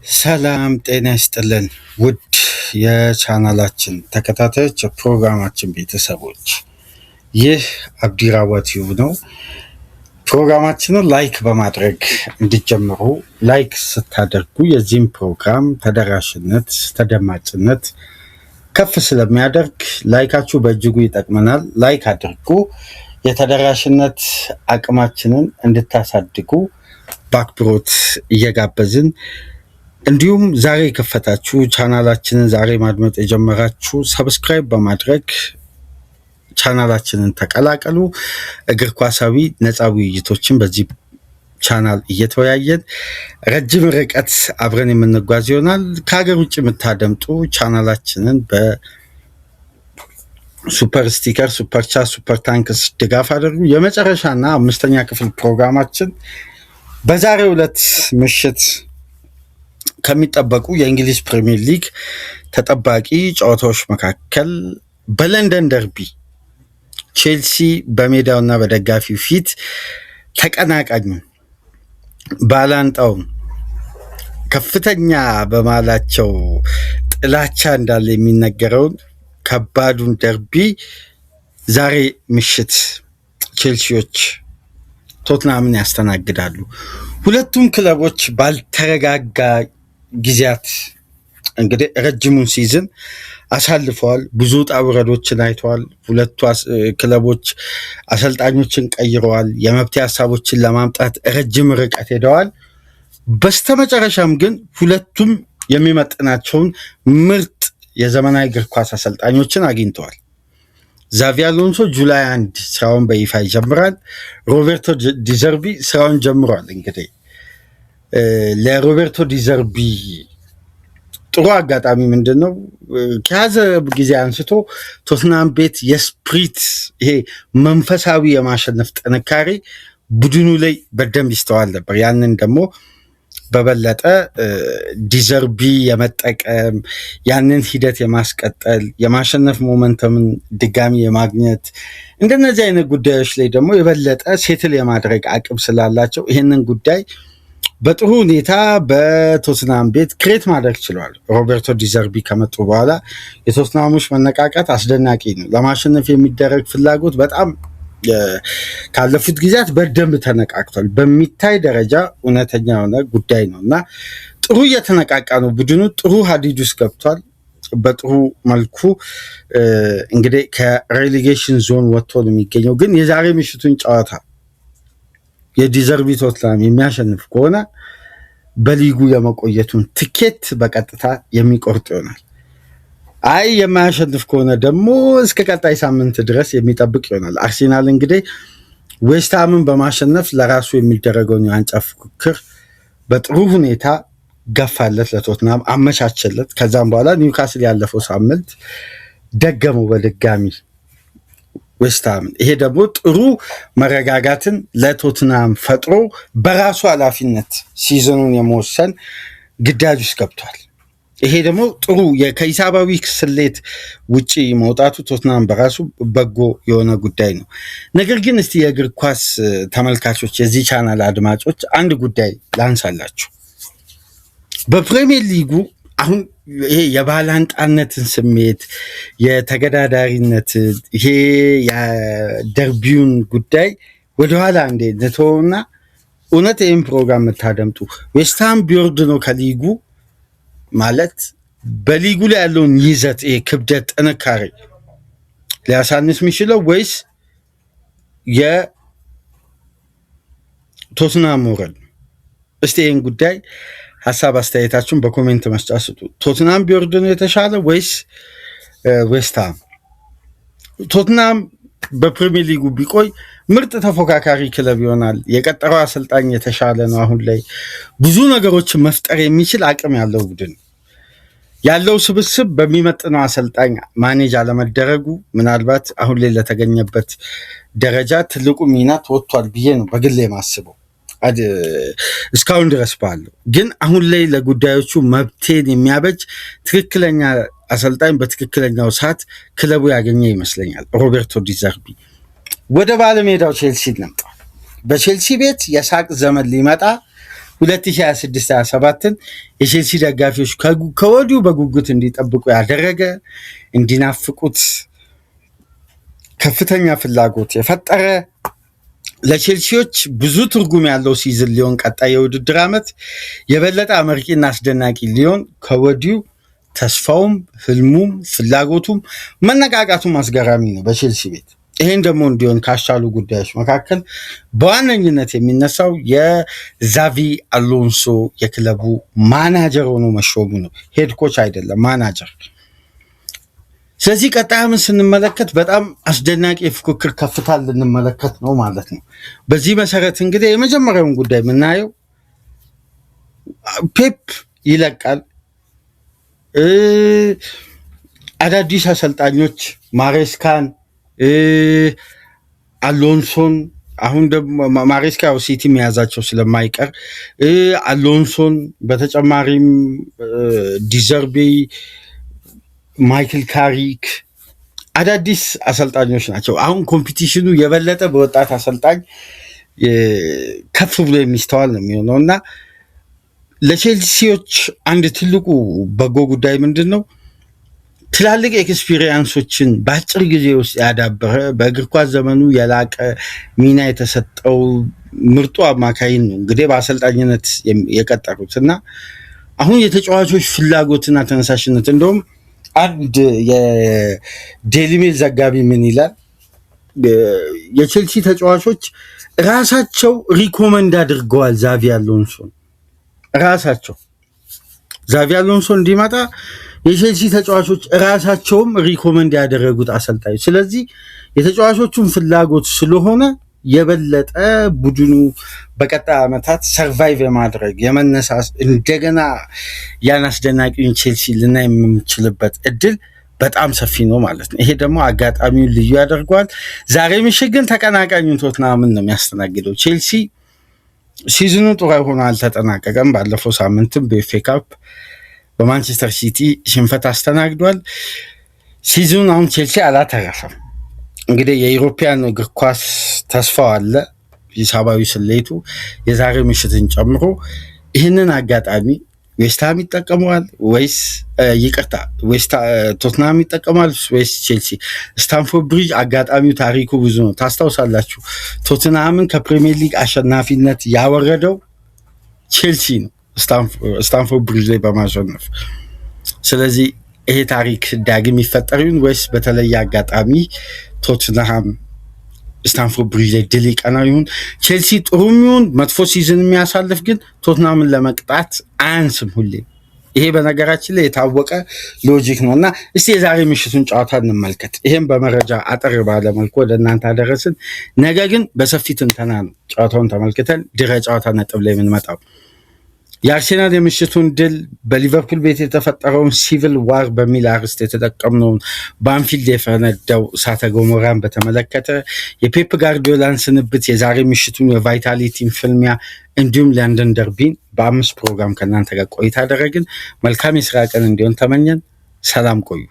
ሰላም ጤና ይስጥልን ውድ የቻናላችን ተከታታዮች የፕሮግራማችን ቤተሰቦች፣ ይህ አብዲራዋ ቲዩብ ነው። ፕሮግራማችንን ላይክ በማድረግ እንዲጀምሩ፣ ላይክ ስታደርጉ የዚህም ፕሮግራም ተደራሽነት ተደማጭነት ከፍ ስለሚያደርግ ላይካችሁ በእጅጉ ይጠቅመናል። ላይክ አድርጉ። የተደራሽነት አቅማችንን እንድታሳድጉ በአክብሮት እየጋበዝን፣ እንዲሁም ዛሬ የከፈታችሁ ቻናላችንን ዛሬ ማድመጥ የጀመራችሁ ሰብስክራይብ በማድረግ ቻናላችንን ተቀላቀሉ። እግር ኳሳዊ ነፃ ውይይቶችን በዚህ ቻናል እየተወያየን ረጅም ርቀት አብረን የምንጓዝ ይሆናል። ከሀገር ውጭ የምታደምጡ ቻናላችንን በሱፐር ስቲከር፣ ሱፐር ቻት፣ ሱፐር ታንክስ ድጋፍ አድርጉ። የመጨረሻና 5ኛ ክፍል ፕሮግራማችን በዛሬው ዕለት ምሽት ከሚጠበቁ የእንግሊዝ ፕሪሚየር ሊግ ተጠባቂ ጨዋታዎች መካከል በለንደን ደርቢ ቼልሲ በሜዳውና በደጋፊው ፊት ተቀናቃኙን ባላንጣውን ከፍተኛ በማላቸው ጥላቻ እንዳለ የሚነገረውን ከባዱን ደርቢ ዛሬ ምሽት ቼልሲዎች ቶትናምን ያስተናግዳሉ። ሁለቱም ክለቦች ባልተረጋጋ ጊዜያት እንግዲህ ረጅሙን ሲዝን አሳልፈዋል። ብዙ ውጣ ውረዶችን አይተዋል። ሁለቱ ክለቦች አሰልጣኞችን ቀይረዋል። የመፍትሄ ሀሳቦችን ለማምጣት ረጅም ርቀት ሄደዋል። በስተመጨረሻም ግን ሁለቱም የሚመጥናቸውን ምርጥ የዘመናዊ እግር ኳስ አሰልጣኞችን አግኝተዋል። ዛቪ አሎንሶ ጁላይ 1 ስራውን በይፋ ይጀምራል። ሮቤርቶ ዲዘርቢ ስራውን ጀምሯል። እንግዲህ ለሮቤርቶ ዲዘርቢ ጥሩ አጋጣሚ ምንድን ነው? ከያዘ ጊዜ አንስቶ ቶትናም ቤት የስፕሪት ይሄ መንፈሳዊ የማሸነፍ ጥንካሬ ቡድኑ ላይ በደንብ ይስተዋል ነበር። ያንን ደግሞ በበለጠ ዲዘርቢ የመጠቀም ያንን ሂደት የማስቀጠል የማሸነፍ ሞመንተምን ድጋሚ የማግኘት እንደነዚህ አይነት ጉዳዮች ላይ ደግሞ የበለጠ ሴትል የማድረግ አቅም ስላላቸው ይህንን ጉዳይ በጥሩ ሁኔታ በቶትናም ቤት ክሬት ማድረግ ችሏል። ሮቤርቶ ዲዘርቢ ከመጡ በኋላ የቶትናሞች መነቃቃት አስደናቂ ነው። ለማሸነፍ የሚደረግ ፍላጎት በጣም ካለፉት ጊዜያት በደንብ ተነቃቅቷል። በሚታይ ደረጃ እውነተኛ የሆነ ጉዳይ ነው እና ጥሩ እየተነቃቃ ነው። ቡድኑ ጥሩ ሀዲድ ውስጥ ገብቷል። በጥሩ መልኩ እንግዲህ ከሬሌጌሽን ዞን ወጥቶ ነው የሚገኘው። ግን የዛሬ ምሽቱን ጨዋታ የዲዘርቢ ቶትናም የሚያሸንፍ ከሆነ በሊጉ የመቆየቱን ትኬት በቀጥታ የሚቆርጥ ይሆናል። አይ የማያሸንፍ ከሆነ ደግሞ እስከ ቀጣይ ሳምንት ድረስ የሚጠብቅ ይሆናል። አርሴናል እንግዲህ ዌስትሃምን በማሸነፍ ለራሱ የሚደረገውን የዋንጫ ፉክክር በጥሩ ሁኔታ ገፋለት፣ ለቶትናም አመቻቸለት። ከዛም በኋላ ኒውካስል ያለፈው ሳምንት ደገመው በድጋሚ ዌስትሃምን። ይሄ ደግሞ ጥሩ መረጋጋትን ለቶትናም ፈጥሮ በራሱ ኃላፊነት ሲዝኑን የመወሰን ግዳጅ ውስጥ ገብቷል። ይሄ ደግሞ ጥሩ ከሂሳባዊ ስሌት ውጪ መውጣቱ ቶትናም በራሱ በጎ የሆነ ጉዳይ ነው። ነገር ግን እስቲ የእግር ኳስ ተመልካቾች፣ የዚህ ቻናል አድማጮች አንድ ጉዳይ ላንሳላችሁ። በፕሪሚየር ሊጉ አሁን ይሄ የባላንጣነትን ስሜት የተገዳዳሪነትን ይሄ የደርቢውን ጉዳይ ወደኋላ እንዴ ንተውና እውነት ይህም ፕሮግራም የምታደምጡ ዌስትሃም ቢወርድ ነው ከሊጉ ማለት በሊጉ ላይ ያለውን ይዘት ይሄ ክብደት ጥንካሬ ሊያሳንስ የሚችለው ወይስ የቶትናም መውረድ ነው? እስቲ ይህን ጉዳይ ሀሳብ አስተያየታችሁን በኮሜንት መስጫ ስጡ። ቶትናም ቢወርድ ነው የተሻለ ወይስ ዌስትሃም? ቶትናም በፕሪሚየር ሊጉ ቢቆይ ምርጥ ተፎካካሪ ክለብ ይሆናል። የቀጠረው አሰልጣኝ የተሻለ ነው። አሁን ላይ ብዙ ነገሮችን መፍጠር የሚችል አቅም ያለው ቡድን ያለው ስብስብ በሚመጥነው አሰልጣኝ ማኔጅ አለመደረጉ ምናልባት አሁን ላይ ለተገኘበት ደረጃ ትልቁ ሚና ተወጥቷል ብዬ ነው በግሌ የማስበው እስካሁን ድረስ ባለው። ግን አሁን ላይ ለጉዳዮቹ መብቴን የሚያበጅ ትክክለኛ አሰልጣኝ በትክክለኛው ሰዓት ክለቡ ያገኘ ይመስለኛል። ሮቤርቶ ዲዘርቢ ወደ ባለሜዳው ቼልሲ ነበር። በቼልሲ ቤት የሳቅ ዘመን ሊመጣ 2026-27ን የቼልሲ ደጋፊዎች ከወዲሁ በጉጉት እንዲጠብቁ ያደረገ እንዲናፍቁት ከፍተኛ ፍላጎት የፈጠረ ለቼልሲዎች ብዙ ትርጉም ያለው ሲዝን ሊሆን ቀጣይ የውድድር ዓመት የበለጠ አመርቂና አስደናቂ ሊሆን ከወዲሁ ተስፋውም ህልሙም ፍላጎቱም መነቃቃቱም አስገራሚ ነው በቼልሲ ቤት። ይሄን ደግሞ እንዲሆን ካስቻሉ ጉዳዮች መካከል በዋነኝነት የሚነሳው የዛቪ አሎንሶ የክለቡ ማናጀር ሆኖ መሾሙ ነው። ሄድ ኮች አይደለም፣ ማናጀር። ስለዚህ ቀጣይ ዓመት ስንመለከት በጣም አስደናቂ የፉክክር ከፍታ ልንመለከት ነው ማለት ነው። በዚህ መሰረት እንግዲህ የመጀመሪያውን ጉዳይ የምናየው ፔፕ ይለቃል። አዳዲስ አሰልጣኞች ማሬስካን፣ አሎንሶን አሁን ደግሞ ማሬስካ ሲቲ መያዛቸው ስለማይቀር አሎንሶን፣ በተጨማሪም ዲዘርቤ፣ ማይክል ካሪክ አዳዲስ አሰልጣኞች ናቸው። አሁን ኮምፒቲሽኑ የበለጠ በወጣት አሰልጣኝ ከፍ ብሎ የሚስተዋል ነው የሚሆነው እና ለቼልሲዎች አንድ ትልቁ በጎ ጉዳይ ምንድን ነው? ትላልቅ ኤክስፒሪየንሶችን በአጭር ጊዜ ውስጥ ያዳበረ በእግር ኳስ ዘመኑ የላቀ ሚና የተሰጠው ምርጡ አማካይን ነው እንግዲህ በአሰልጣኝነት የቀጠሩት እና አሁን የተጫዋቾች ፍላጎትና ተነሳሽነት እንደውም አንድ የዴይሊ ሜል ዘጋቢ ምን ይላል? የቼልሲ ተጫዋቾች ራሳቸው ሪኮመንድ አድርገዋል ዛቪ አሎንሶን። ራሳቸው ዛቪ አሎንሶ እንዲመጣ የቼልሲ ተጫዋቾች ራሳቸውም ሪኮመንድ ያደረጉት አሰልጣኝ። ስለዚህ የተጫዋቾቹን ፍላጎት ስለሆነ የበለጠ ቡድኑ በቀጣይ ዓመታት ሰርቫይቭ የማድረግ የመነሳስ እንደገና ያን አስደናቂውን ቼልሲ ልናይ የምንችልበት እድል በጣም ሰፊ ነው ማለት ነው። ይሄ ደግሞ አጋጣሚውን ልዩ ያደርገዋል። ዛሬ ምሽት ግን ተቀናቃኙን ቶትናምን ነው የሚያስተናግደው። ቼልሲ ሲዝኑ ጥሩ ሆኖ አልተጠናቀቀም። ባለፈው ሳምንትም በኤፍኤ ካፕ በማንቸስተር ሲቲ ሽንፈት አስተናግዷል። ሲዝኑን አሁን ቼልሲ አላተረፈም። እንግዲህ የኢሮፒያን እግር ኳስ ተስፋው አለ፣ ሂሳባዊ ስሌቱ የዛሬ ምሽትን ጨምሮ። ይህንን አጋጣሚ ዌስትሃም ይጠቀመዋል ወይስ ቶትናም ይጠቀማል ወይስ ቼልሲ? ስታንፎርድ ብሪጅ አጋጣሚው ታሪኩ ብዙ ነው። ታስታውሳላችሁ፣ ቶትናምን ከፕሪሚየር ሊግ አሸናፊነት ያወረደው ቼልሲ ነው ስታንፎርድ ብሪጅ ላይ በማሸነፍ። ስለዚህ ይሄ ታሪክ ዳግም ይፈጠር ይሁን ወይስ በተለየ አጋጣሚ ቶትንሃም ስታንፎርድ ብሪጅ ላይ ድል ይቀናው ይሁን? ቼልሲ ጥሩ የሚሆን መጥፎ ሲዝን የሚያሳልፍ ግን ቶትንሃምን ለመቅጣት አያንስም ሁሌ። ይሄ በነገራችን ላይ የታወቀ ሎጂክ ነው እና እስቲ የዛሬ ምሽቱን ጨዋታ እንመልከት። ይሄም በመረጃ አጠር ባለመልኩ ወደ እናንተ አደረስን። ነገ ግን በሰፊ ትንተና ነው ጨዋታውን ተመልክተን ድረ ጨዋታ ነጥብ ላይ የምንመጣው። የአርሴናል የምሽቱን ድል፣ በሊቨርፑል ቤት የተፈጠረውን ሲቪል ዋር በሚል አርዕስት የተጠቀምነውን በአንፊልድ የፈነዳው እሳተ ገሞራን በተመለከተ የፔፕ ጋርዲዮላን ስንብት፣ የዛሬ ምሽቱን የቫይታሊቲን ፍልሚያ እንዲሁም ለንደን ደርቢን በ5 ፕሮግራም ከእናንተ ጋር ቆይታ አደረግን። መልካም የስራ ቀን እንዲሆን ተመኘን። ሰላም ቆዩ።